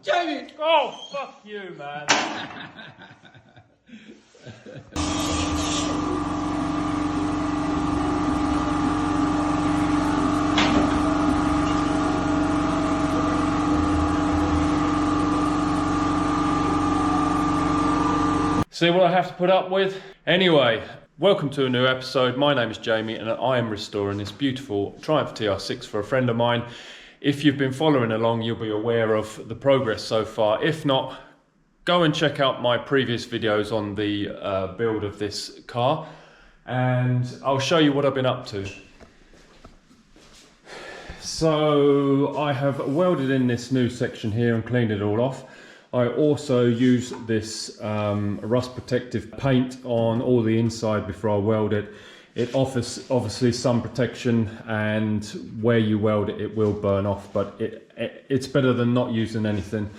Jamie! Oh, fuck you, man. See what I have to put up with? Anyway, welcome to a new episode. My name is Jamie and I am restoring this beautiful Triumph TR6 for a friend of mine. If you've been following along, you'll be aware of the progress so far. If not, go and check out my previous videos on the build of this car and I'll show you what I've been up to. So I have welded in this new section here and cleaned it all off. I also use this rust protective paint on all the inside before I weld it. It offers obviously some protection, and where you weld it, it will burn off, but it's better than not using anything.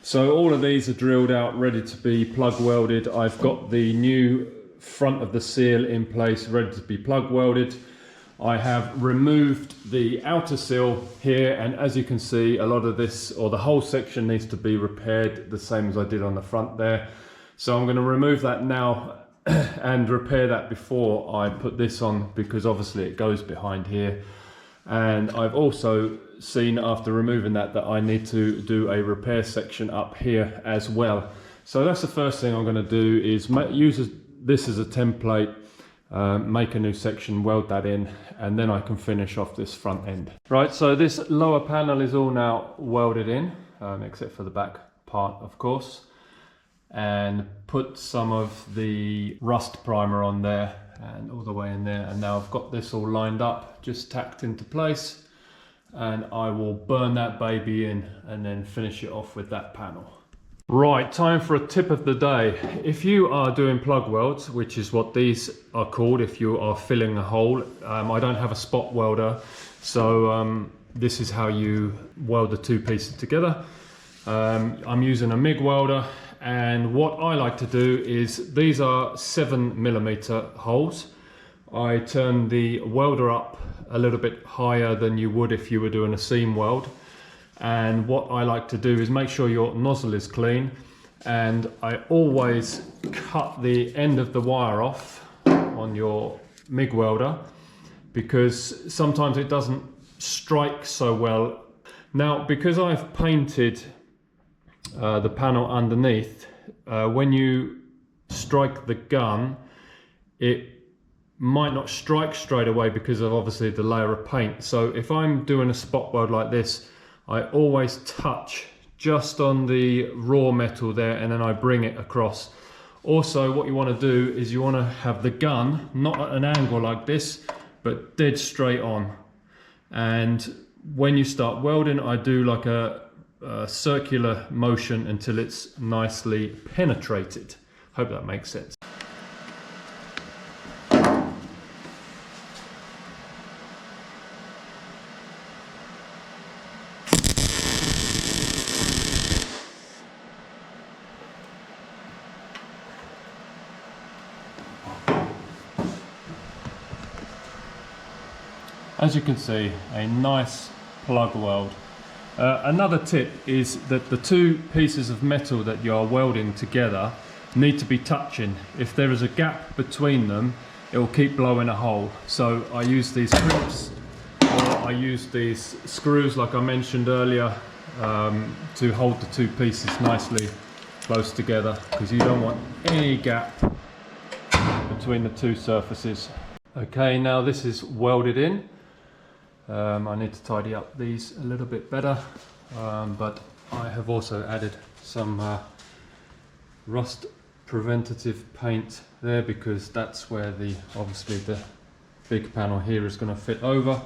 So all of these are drilled out, ready to be plug welded. I've got the new front of the sill in place, ready to be plug welded. I have removed the outer sill here, and as you can see, a lot of this, or the whole section, needs to be repaired the same as I did on the front there. So I'm going to remove that now and repair that before I put this on, because obviously it goes behind here. And I've also seen after removing that I need to do a repair section up here as well. So that's the first thing I'm going to do, is use this as a template. Make a new section, weld that in, and then I can finish off this front end. Right, so this lower panel is all now welded in, except for the back part, of course, and put some of the rust primer on there and all the way in there. And now I've got this all lined up, just tacked into place, and I will burn that baby in and then finish it off with that panel. Right, time for a tip of the day. If you are doing plug welds, which is what these are called if you are filling a hole, I don't have a spot welder, so this is how you weld the two pieces together. I'm using a MIG welder, and what I like to do is, these are 7mm holes. I turn the welder up a little bit higher than you would if you were doing a seam weld. And what I like to do is make sure your nozzle is clean, and I always cut the end of the wire off on your MIG welder, because sometimes it doesn't strike so well. Now, because I've painted the panel underneath, when you strike the gun, it might not strike straight away because of obviously the layer of paint. So if I'm doing a spot weld like this, I always touch just on the raw metal there, and then I bring it across. Also, what you want to do is you want to have the gun not at an angle like this, but dead straight on. And when you start welding, I do like a circular motion until it's nicely penetrated. Hope that makes sense. As you can see, a nice plug weld. Another tip is that the two pieces of metal that you are welding together need to be touching. If there is a gap between them, it will keep blowing a hole. So I use these clips, or I use these screws like I mentioned earlier, to hold the two pieces nicely close together, because you don't want any gap between the two surfaces. Okay, now this is welded in. I need to tidy up these a little bit better, but I have also added some rust preventative paint there, because that's where obviously the big panel here is going to fit over.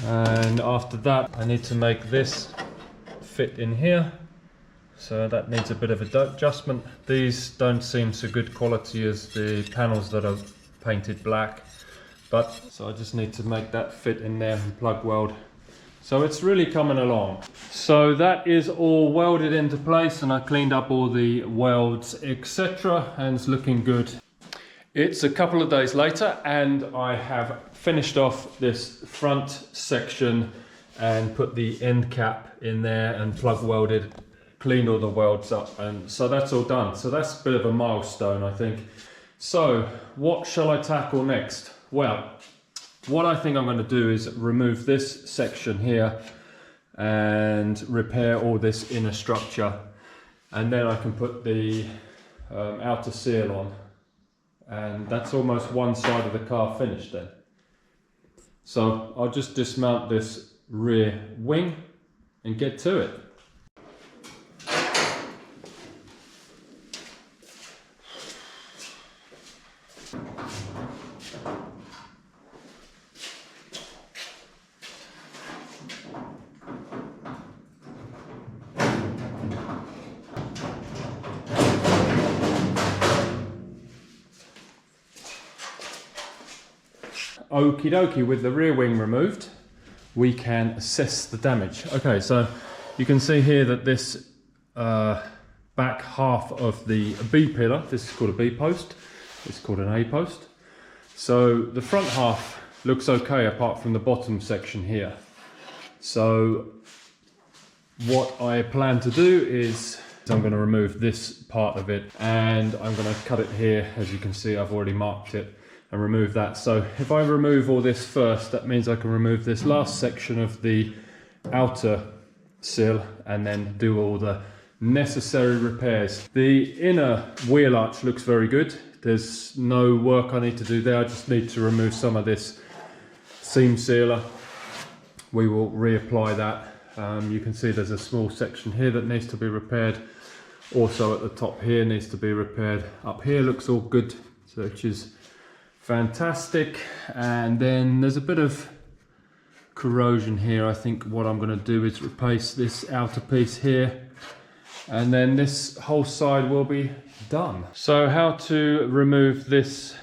And after that, I need to make this fit in here, so that needs a bit of adjustment. These don't seem so good quality as the panels that are painted black. So I just need to make that fit in there and plug weld. So it's really coming along. So that is all welded into place, and I cleaned up all the welds, etc., and it's looking good. It's a couple of days later, and I have finished off this front section and put the end cap in there and plug welded cleaned all the welds up, and so that's all done. So that's a bit of a milestone, I think. So what shall I tackle next? Well, what I think I'm going to do is remove this section here and repair all this inner structure, and then I can put the outer seal on, and that's almost one side of the car finished then. So I'll just dismount this rear wing and get to it. Okie dokie, with the rear wing removed, we can assess the damage. Okay, so you can see here that this back half of the B pillar, this is called a B post, it's called an A post. So the front half looks okay apart from the bottom section here. So what I plan to do is I'm going to remove this part of it, and I'm going to cut it here. As you can see, I've already marked it, and remove that. So if I remove all this first, that means I can remove this last section of the outer sill and then do all the necessary repairs. The inner wheel arch looks very good. There's no work I need to do there. I just need to remove some of this seam sealer. We will reapply that. You can see there's a small section here that needs to be repaired. Also at the top here needs to be repaired. Up here looks all good, so which is fantastic. And then there's a bit of corrosion here. I think what I'm going to do is replace this outer piece here, and then this whole side will be done. So how to remove this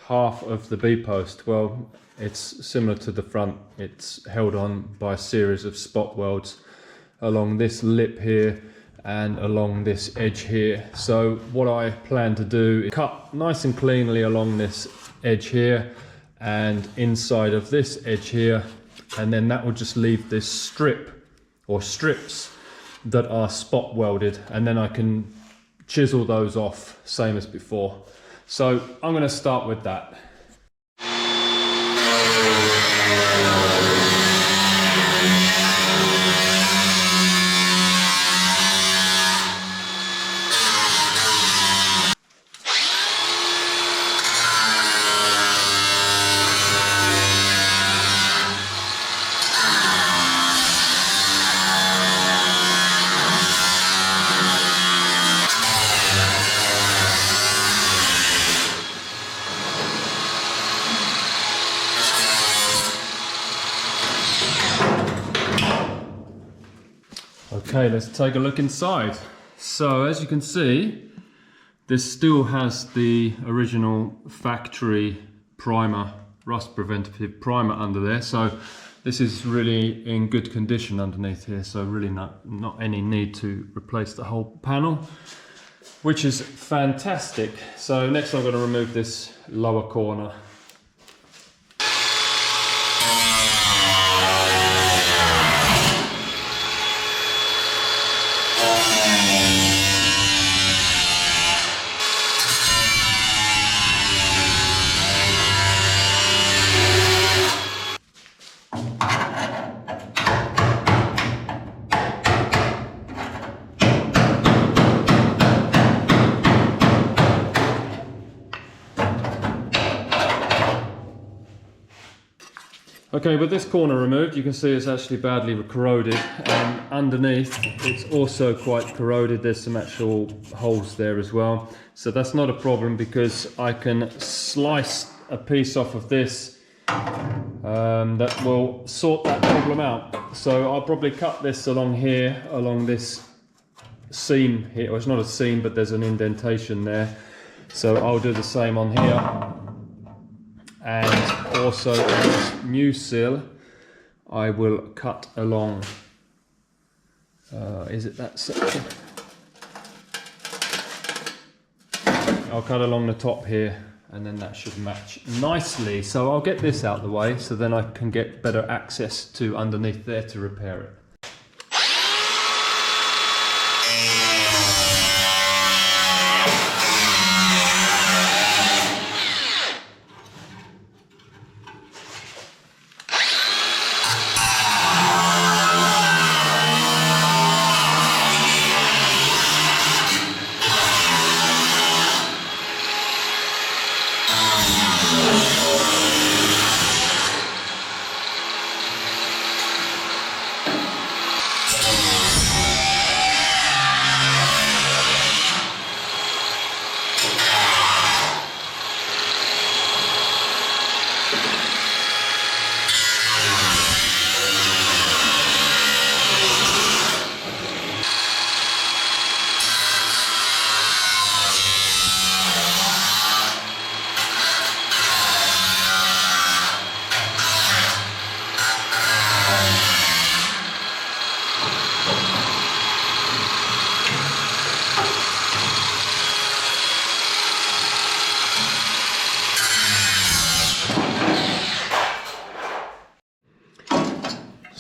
half of the B post? Well, it's similar to the front. It's held on by a series of spot welds along this lip here and along this edge here. So what I plan to do is cut nice and cleanly along this edge here and inside of this edge here, and then that will just leave this strip or strips that are spot welded, and then I can chisel those off same as before. So I'm going to start with that. Okay, let's take a look inside. So as you can see, this still has the original factory primer, rust preventative primer under there. So this is really in good condition underneath here. So really not any need to replace the whole panel, which is fantastic. So next I'm going to remove this lower corner. Okay, with this corner removed, you can see it's actually badly corroded, and underneath it's also quite corroded. There's some actual holes there as well. So that's not a problem because I can slice a piece off of this that will sort that problem out. So I'll probably cut this along here, along this seam here. Well, it's not a seam, but there's an indentation there. So I'll do the same on here. And also this new sill, I will cut along, is it that section? I'll cut along the top here, and then that should match nicely. So I'll get this out of the way, so then I can get better access to underneath there to repair it.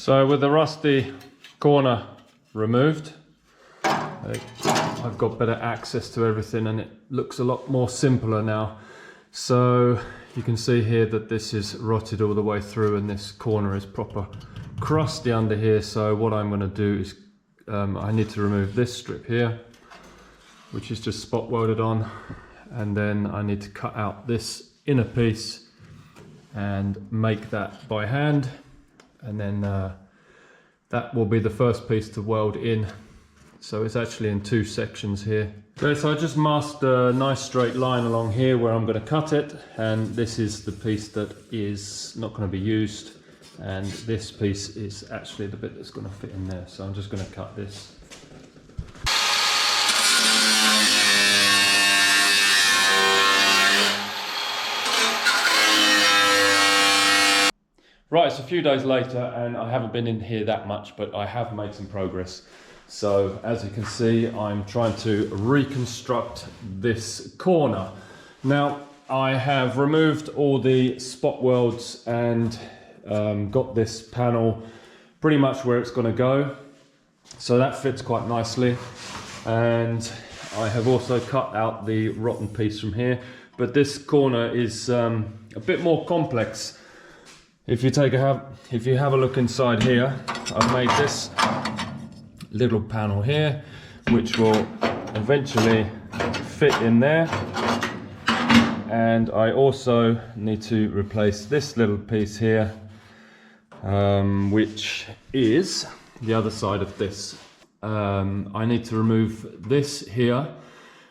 So with the rusty corner removed, I've got better access to everything and it looks a lot more simpler now. So you can see here that this is rotted all the way through and this corner is proper crusty under here. So what I'm going to do is I need to remove this strip here, which is just spot welded on, and then I need to cut out this inner piece and make that by hand, and then that will be the first piece to weld in. So it's actually in two sections here. Okay, so I just masked a nice straight line along here where I'm going to cut it, and this is the piece that is not going to be used, and this piece is actually the bit that's going to fit in there. So I'm just going to cut this. Right, it's a few days later and I haven't been in here that much, but I have made some progress. So as you can see, I'm trying to reconstruct this corner. Now, I have removed all the spot welds and got this panel pretty much where it's going to go. So that fits quite nicely. And I have also cut out the rotten piece from here. But this corner is a bit more complex. If you have a look inside here, I've made this little panel here, which will eventually fit in there. And I also need to replace this little piece here, which is the other side of this. I need to remove this here,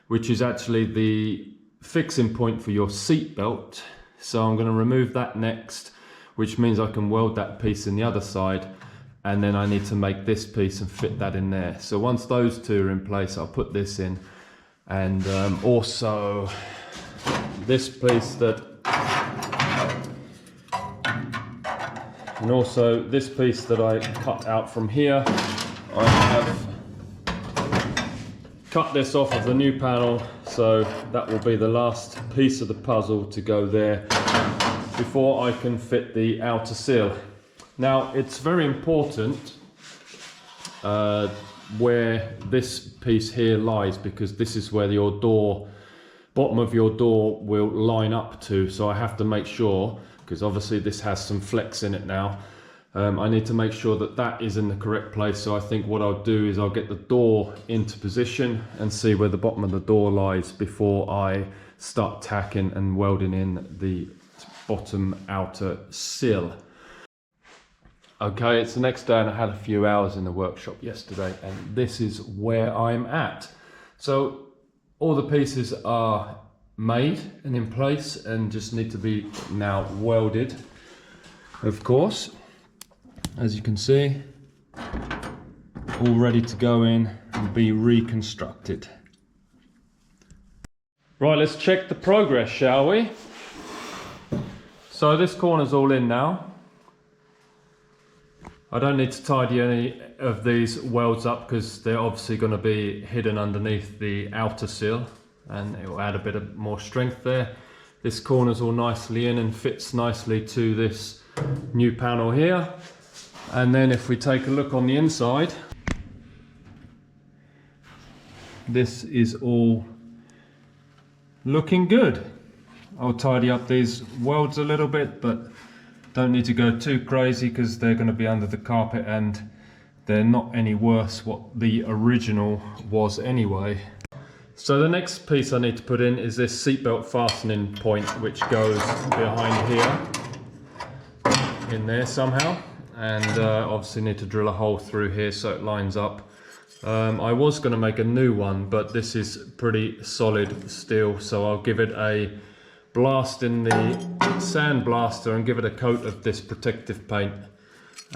which is actually the fixing point for your seat belt. So I'm going to remove that next, which means I can weld that piece in the other side, and then I need to make this piece and fit that in there. So once those two are in place, I'll put this in, and also this piece that I cut out from here. I have cut this off of the new panel, so that will be the last piece of the puzzle to go there before I can fit the outer sill. Now, it's very important where this piece here lies, because this is where your door, bottom of your door will line up to. So I have to make sure, because obviously this has some flex in it now, I need to make sure that that is in the correct place. So I think what I'll do is I'll get the door into position and see where the bottom of the door lies before I start tacking and welding in the bottom outer sill. Okay, it's the next day and I had a few hours in the workshop yesterday, and this is where I'm at. So all the pieces are made and in place and just need to be now welded, of course, as you can see, all ready to go in and be reconstructed. Right, let's check the progress, shall we? So this corner's all in now. I don't need to tidy any of these welds up because they're obviously going to be hidden underneath the outer sill, and it will add a bit of more strength there. This corner's all nicely in and fits nicely to this new panel here. And then if we take a look on the inside, this is all looking good. I'll tidy up these welds a little bit, but don't need to go too crazy because they're going to be under the carpet and they're not any worse what the original was anyway. So the next piece I need to put in is this seatbelt fastening point, which goes behind here in there somehow, and obviously need to drill a hole through here so it lines up. I was going to make a new one, but this is pretty solid steel, so I'll give it a blast in the sand blaster and give it a coat of this protective paint,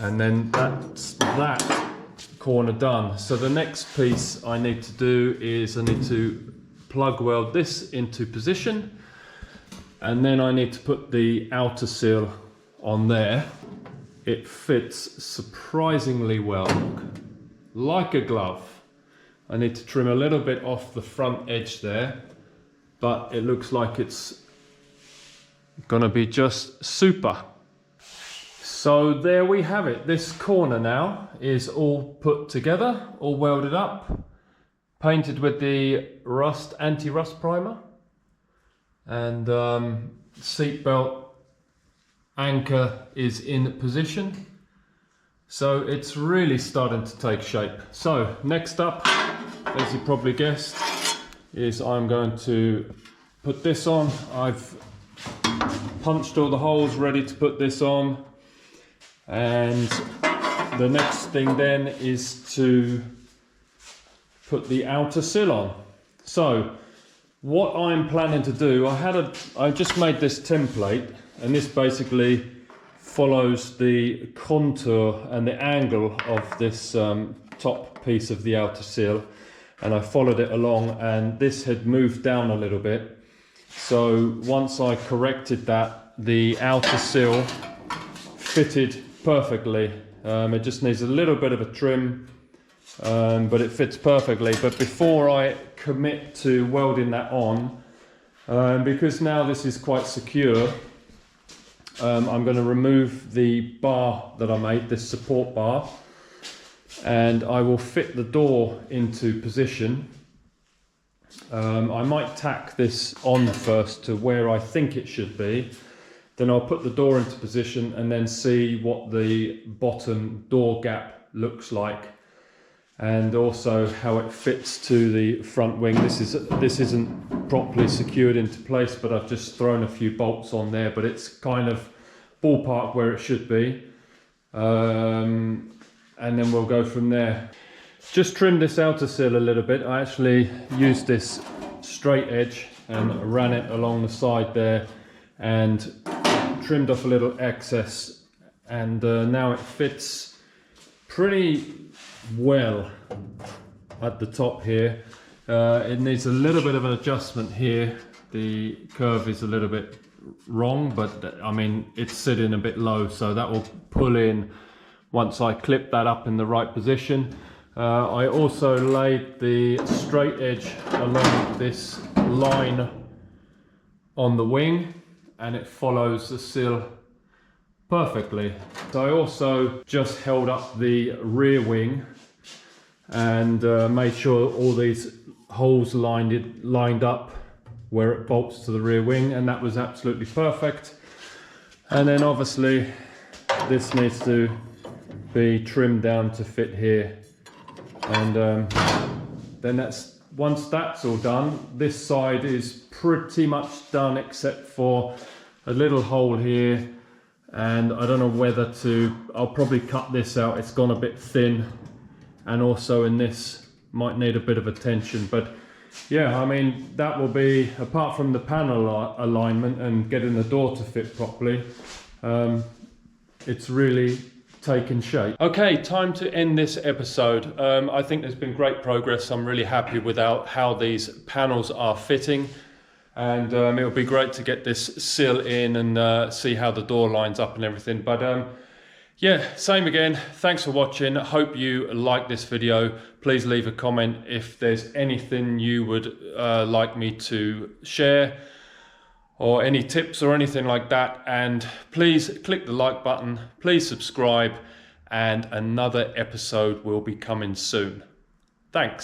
and then that's that corner done. So the next piece I need to do is I need to plug weld this into position, and then I need to put the outer sill on there. It fits surprisingly well, like a glove. I need to trim a little bit off the front edge there, but it looks like it's gonna be just super. So there we have it. This corner now is all put together, all welded up, painted with the anti-rust primer, and seatbelt anchor is in position. So it's really starting to take shape. So next up, as you probably guessed, is I'm going to put this on. I've punched all the holes ready to put this on. And the next thing then is to put the outer sill on. So what I'm planning to do, I just made this template, and this basically follows the contour and the angle of this top piece of the outer sill, and I followed it along, and this had moved down a little bit. So once I corrected that, the outer sill fitted perfectly. It just needs a little bit of a trim, but it fits perfectly. But before I commit to welding that on, because now this is quite secure, I'm going to remove the bar that I made, this support bar, and I will fit the door into position. I might tack this on first to where I think it should be. Then I'll put the door into position and then see what the bottom door gap looks like, and also how it fits to the front wing. This isn't properly secured into place, but I've just thrown a few bolts on there, but it's kind of ballpark where it should be. And then we'll go from there. Just trimmed this outer sill a little bit. I actually used this straight edge and ran it along the side there and trimmed off a little excess, and now it fits pretty well at the top here. It needs a little bit of an adjustment here. The curve is a little bit wrong, but I mean it's sitting a bit low, so that will pull in once I clip that up in the right position. I also laid the straight edge along this line on the wing, and it follows the sill perfectly. So I also just held up the rear wing and made sure all these holes lined up where it bolts to the rear wing, and that was absolutely perfect. And then obviously this needs to be trimmed down to fit here, and then once that's all done, this side is pretty much done except for a little hole here, and I don't know whether I'll probably cut this out. It's gone a bit thin, and also in this might need a bit of attention. But yeah, I mean, that will be, apart from the panel alignment and getting the door to fit properly, it's really taken shape. Okay, time to end this episode. I think there's been great progress. I'm really happy with how these panels are fitting, and it would be great to get this sill in and see how the door lines up and everything. But yeah, same again. Thanks for watching. I hope you like this video. Please leave a comment if there's anything you would like me to share, or any tips or anything like that. And please click the like button, please subscribe, and another episode will be coming soon. Thanks.